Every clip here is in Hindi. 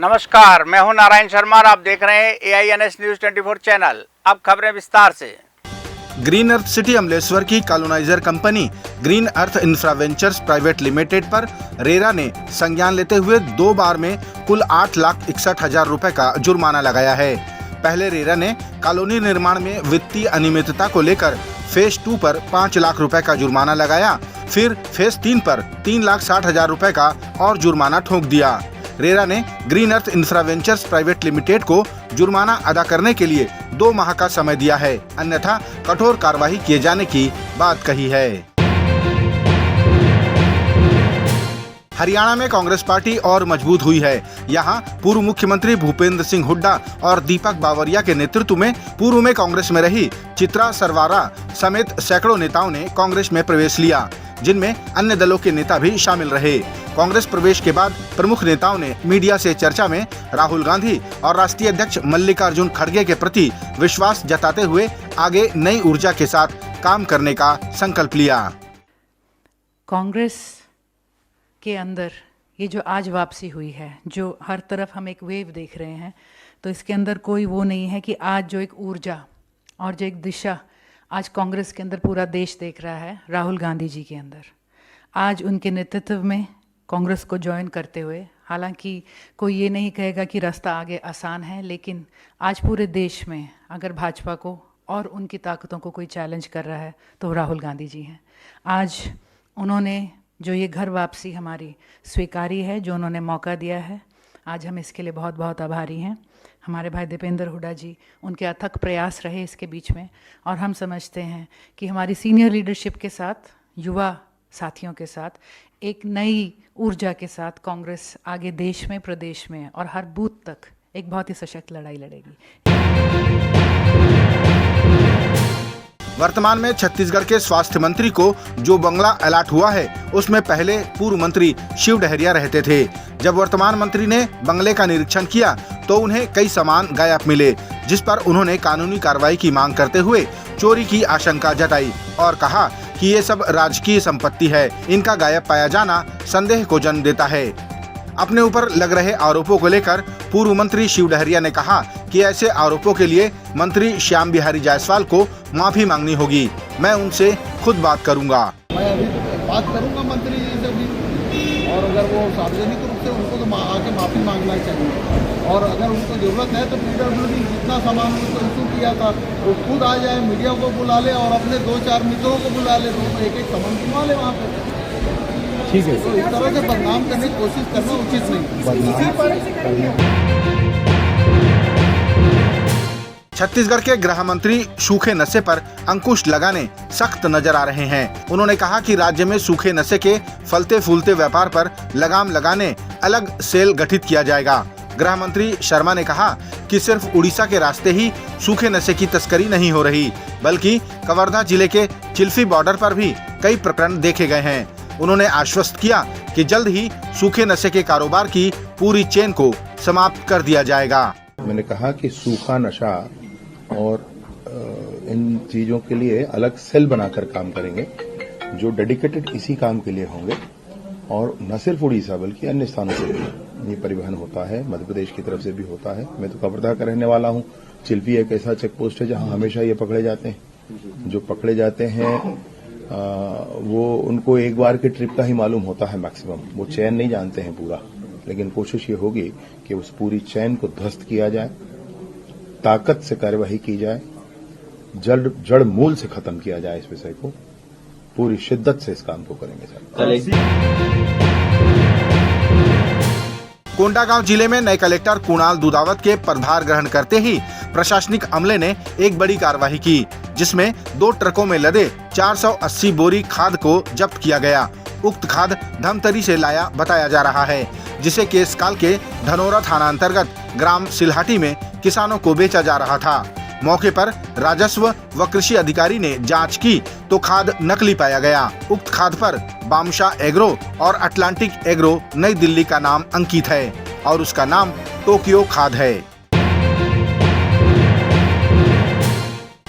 नमस्कार, मैं हूं नारायण शर्मा और आप देख रहे हैं AINS न्यूज 24 चैनल। अब खबरें विस्तार से। ग्रीन अर्थ सिटी अमलेश्वर की coloniser company green earth इंफ्रावेंचर्स private limited पर रेरा ने संज्ञान लेते हुए 2 बार में कुल 8,61,000 रुपए का जुर्माना लगाया है। पहले रेरा ने कॉलोनी निर्माण में वित्तीय अनियमितता को लेकर फेज 2 पर 5 लाख रुपए का जुर्माना लगाया, फिर फेज 3 पर 3,60,000 रुपए का और जुर्माना ठोक दिया। रेरा ने ग्रीन अर्थ इंफ्रावेंचर्स प्राइवेट लिमिटेड को जुर्माना अदा करने के लिए 2 माह का समय दिया है, अन्यथा कठोर कार्रवाई किए जाने की बात कही है। हरियाणा में कांग्रेस पार्टी और मजबूत हुई है। यहां पूर्व मुख्यमंत्री भूपेंद्र सिंह हुड्डा और दीपक बावरिया के नेतृत्व में पूर्व में कांग्रेस में रही चित्रा सरवारा समेत सैकड़ों नेताओं ने कांग्रेस में प्रवेश लिया, जिनमें अन्य दलों के नेता भी शामिल रहे। कांग्रेस प्रवेश के बाद प्रमुख नेताओं ने मीडिया से चर्चा में राहुल गांधी और राष्ट्रीय अध्यक्ष मल्लिकार्जुन खड़गे के प्रति विश्वास जताते हुए आगे नई ऊर्जा के साथ काम करने का संकल्प लिया। कांग्रेस के अंदर ये जो आज वापसी हुई है, जो हर तरफ हम एक वेव देख रहे हैं, तो इसके अंदर कोई वो नहीं है कि आज जो एक ऊर्जा और जो एक दिशा आज कांग्रेस के अंदर पूरा देश देख रहा है, राहुल गांधी जी के अंदर आज उनके नेतृत्व में कांग्रेस को ज्वाइन करते हुए, हालांकि कोई ये नहीं कहेगा कि रास्ता आगे आसान है, लेकिन आज पूरे देश में अगर भाजपा को और उनकी ताकतों को कोई चैलेंज कर रहा है तो राहुल गांधी जी हैं। आज उन्होंने जो ये घर वापसी हमारी स्वीकारी है, जो उन्होंने मौका दिया है, आज हम इसके लिए बहुत बहुत आभारी हैं। हमारे भाई दीपेंद्र हुड्डा जी, उनके अथक प्रयास रहे इसके बीच में, और हम समझते हैं कि हमारी सीनियर लीडरशिप के साथ, युवा साथियों के साथ, एक नई ऊर्जा के साथ कांग्रेस आगे देश में, प्रदेश में और हर बूथ तक एक बहुत ही सशक्त लड़ाई लड़ेगी। वर्तमान में छत्तीसगढ़ के स्वास्थ्य मंत्री को जो बंगला अलॉट हुआ है, उसमें पहले पूर्व मंत्री शिव डहरिया रहते थे। जब वर्तमान मंत्री ने बंगले का निरीक्षण किया तो उन्हें कई सामान गायब मिले, जिस पर उन्होंने कानूनी कार्रवाई की मांग करते हुए चोरी की आशंका जताई और कहा कि ये सब राजकीय संपत्ति है, इनका गायब पाया जाना संदेह को जन्म देता है। अपने ऊपर लग रहे आरोपों को लेकर पूर्व मंत्री शिव डहरिया ने कहा कि ऐसे आरोपों के लिए मंत्री श्याम बिहारी जायसवाल को माफी मांगनी होगी। मैं उनसे खुद बात करूंगा। मैं अभी बात करूंगा मंत्री जी से भी, और अगर वो सार्वजनिक रूप से उनको तो आके माफी मांगना चाहिए, और अगर उनको जरूरत है तो PWD जितना सामान उनको इशू किया था वो खुद आ जाए, मीडिया को बुला ले और अपने 2-4 मित्रों को बुला ले, तो एक सामान घुमा ले वहाँ पे। ठीक है, तो इस तरह से बदनाम करने की कोशिश करना उचित नहीं। छत्तीसगढ़ के गृह मंत्री सूखे नशे पर अंकुश लगाने सख्त नजर आ रहे हैं। उन्होंने कहा कि राज्य में सूखे नशे के फलते फूलते व्यापार पर लगाम लगाने अलग सेल गठित किया जाएगा। गृह मंत्री शर्मा ने कहा कि सिर्फ उड़ीसा के रास्ते ही सूखे नशे की तस्करी नहीं हो रही, बल्कि कवर्धा जिले के चिल्फी बॉर्डर पर भी कई प्रकरण देखे गए हैं। उन्होंने आश्वस्त किया कि जल्द ही सूखे नशे के कारोबार की पूरी चेन को समाप्त कर दिया जाएगा। मैंने कहा कि सूखा नशा और इन चीजों के लिए अलग सेल बनाकर काम करेंगे, जो डेडिकेटेड इसी काम के लिए होंगे, और न सिर्फ उड़ीसा बल्कि अन्य स्थानों से भी ये परिवहन होता है, मध्य प्रदेश की तरफ से भी होता है। मैं तो कवर्धा का रहने वाला हूँ। चिल्फी एक ऐसा चेक पोस्ट है जहाँ हमेशा ये पकड़े जाते हैं। जो पकड़े जाते हैं वो उनको एक बार के ट्रिप का ही मालूम होता है मैक्सिमम, वो चैन नहीं जानते हैं पूरा, लेकिन कोशिश ये होगी कि उस पूरी चैन को ध्वस्त किया जाए, ताकत से कार्यवाही की जाए, जड़ मूल से खत्म किया जाए। इस विषय को पूरी शिद्दत से इस काम को करेंगे सर। कोंडागांव जिले में नए कलेक्टर कुणाल दुधावत के पदभार ग्रहण करते ही प्रशासनिक अमले ने एक बड़ी कार्रवाई की, जिसमें 2 ट्रकों में लदे 480 बोरी खाद को जब्त किया गया। उक्त खाद धमतरी से लाया बताया जा रहा है, जिसे केसकाल के धनोरा थाना अंतर्गत ग्राम सिलहाटी में किसानों को बेचा जा रहा था। मौके पर राजस्व व कृषि अधिकारी ने जांच की तो खाद नकली पाया गया। उक्त खाद पर बामशा एग्रो और अटलांटिक एग्रो नई दिल्ली का नाम अंकित है और उसका नाम टोक्यो खाद है।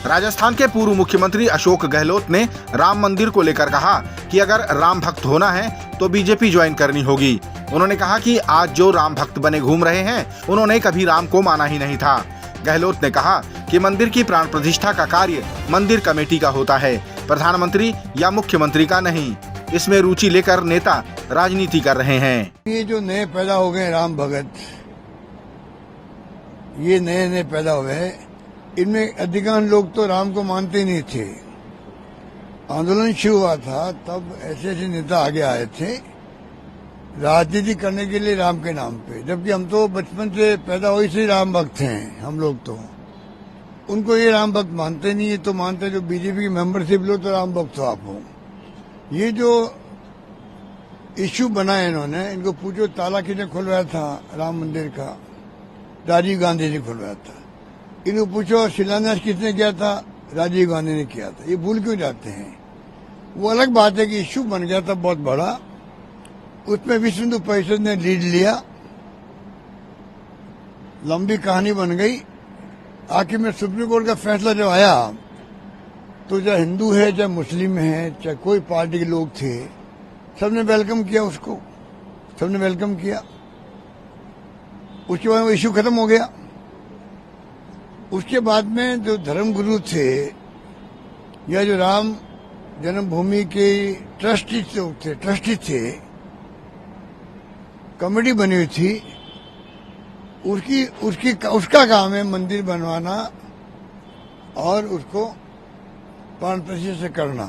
राजस्थान के पूर्व मुख्यमंत्री अशोक गहलोत ने राम मंदिर को लेकर कहा कि अगर राम भक्त होना है तो बीजेपी ज्वाइन करनी होगी। उन्होंने कहा कि आज जो राम भक्त बने घूम रहे हैं उन्होंने कभी राम को माना ही नहीं था। गहलोत ने कहा कि मंदिर की प्राण प्रतिष्ठा का कार्य मंदिर कमेटी का होता है, प्रधानमंत्री या मुख्यमंत्री का नहीं। इसमें रुचि लेकर नेता राजनीति कर रहे हैं। ये जो नए पैदा हो गए राम भगत, ये नए पैदा हुए हैं, इनमें अधिकांश लोग तो राम को मानते ही नहीं थे। आंदोलन शुरू हुआ था तब ऐसे नेता आगे आए थे राजनीति करने के लिए राम के नाम पे, जबकि हम तो बचपन से पैदा हुए से राम भक्त हैं। हम लोग तो उनको ये राम भक्त मानते नहीं, ये तो मानते जो बीजेपी की मेंबरशिप लो तो राम भक्त हो आप हो। ये जो इश्यू बनाए इन्होंने, इनको पूछो ताला किसने खुलवाया था राम मंदिर का? राजीव गांधी ने खुलवाया था। इनको पूछो शिलान्यास किसने किया था? राजीव गांधी ने किया था। ये भूल क्यों जाते हैं? वो अलग बात है कि इश्यू बन गया था बहुत बड़ा, उसमें विश्व हिंदू परिषद ने लीड लिया, लंबी कहानी बन गई। आखिर में सुप्रीम कोर्ट का फैसला जब आया तो चाहे हिंदू है, चाहे मुस्लिम है, चाहे कोई पार्टी के लोग थे, सबने वेलकम किया उसको, सबने वेलकम किया। उसके बाद वो इश्यू खत्म हो गया। उसके बाद में जो धर्मगुरु थे या जो राम जन्मभूमि के ट्रस्टी थे, कमेटी बनी हुई थी, उसका काम है मंदिर बनवाना और उसको प्राण प्रतिष्ठा से करना।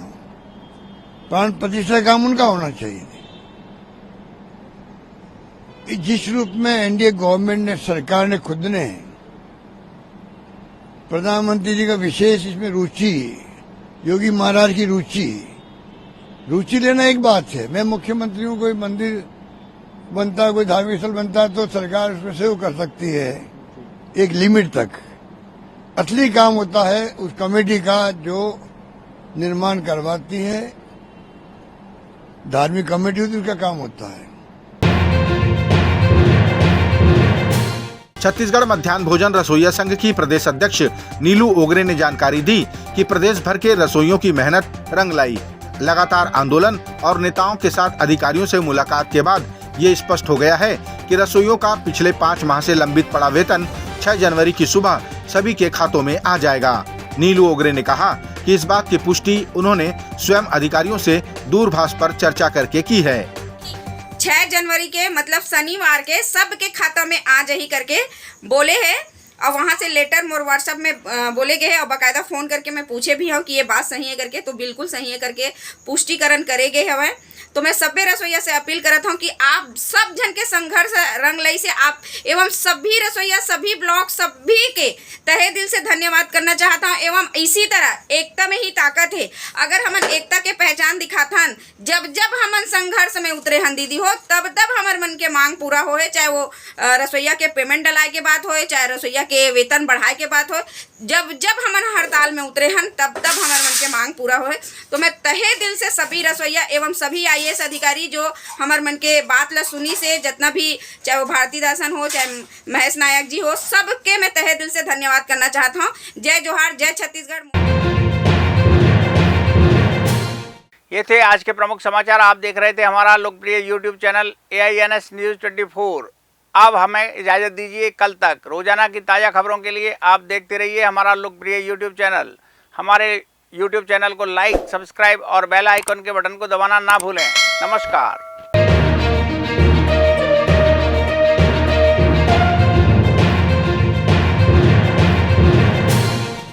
प्राण प्रतिष्ठा का काम उनका होना चाहिए। जिस रूप में एनडीए गवर्नमेंट ने, सरकार ने खुद ने, प्रधानमंत्री जी का विशेष इसमें रुचि, योगी महाराज की रुचि लेना एक बात है। मैं मुख्यमंत्री हूं, कोई मंदिर बनता है, कोई धार्मिक स्थल बनता है तो सरकार उसमें सहयोग कर सकती है एक लिमिट तक। असली काम होता है उस कमेटी का जो निर्माण करवाती है, धार्मिक कमेटी होती है, उसका काम होता है। छत्तीसगढ़ मध्याह्न भोजन रसोइया संघ की प्रदेश अध्यक्ष नीलू ओगरे ने जानकारी दी कि प्रदेश भर के रसोइयों की मेहनत रंग लाई। लगातार आंदोलन और नेताओं के साथ अधिकारियों से मुलाकात के बाद ये स्पष्ट हो गया है कि रसोइयों का पिछले 5 माह से लंबित पड़ा वेतन 6 जनवरी की सुबह सभी के खातों में आ जाएगा। नीलू ओगरे ने कहा कि इस बात की पुष्टि उन्होंने स्वयं अधिकारियों से दूरभाष पर चर्चा करके की है। 6 जनवरी के मतलब शनिवार के सबके खाता में आ जाही करके बोले हैं, और वहाँ से लेटर मोर व्हाट्सएप में बोले गए हैं, और बाकायदा फ़ोन करके मैं पूछे भी हूँ कि ये बात सही है करके, तो बिल्कुल सही है करके पुष्टिकरण करे गए हमें। तो मैं सभी रसोइया से अपील करता हूँ कि आप सब जन के संघर्ष रंग लाई से आप एवं सभी रसोइया, सभी ब्लॉक, सभी के तहे दिल से धन्यवाद करना चाहता हूँ। एवं इसी तरह एकता में ही ताकत है। अगर हम एकता के पहचान दिखाथन, जब जब हमन संघर्ष में उतरे हन दीदी हो, तब तब हमार मन के मांग पूरा होए, चाहे वो रसोइया के पेमेंट डलाए के बात होए, चाहे रसोइया के वेतन बढ़ाए के बात होए। जब जब हमन हड़ताल में उतरे हन तब तब हमार मन के मांग पूरा होए। तो मैं तहे दिल से सभी रसोइया एवं सभी IAS अधिकारी जो हमार मन के बात ला सुनी से, जितना भी, चाहे वो भारती दासन हो, चाहे महेश नायक जी हो, सबके मैं तहे दिल से धन्यवाद करना चाहता हूँ। जय जोहार, जय छत्तीसगढ़। ये थे आज के प्रमुख समाचार। आप देख रहे थे हमारा लोकप्रिय YouTube चैनल AINS News 24। अब हमें इजाज़त दीजिए, कल तक रोजाना की ताज़ा खबरों के लिए आप देखते रहिए हमारा लोकप्रिय YouTube चैनल। हमारे YouTube चैनल को लाइक, सब्सक्राइब और बेल आइकन के बटन को दबाना ना भूलें। नमस्कार।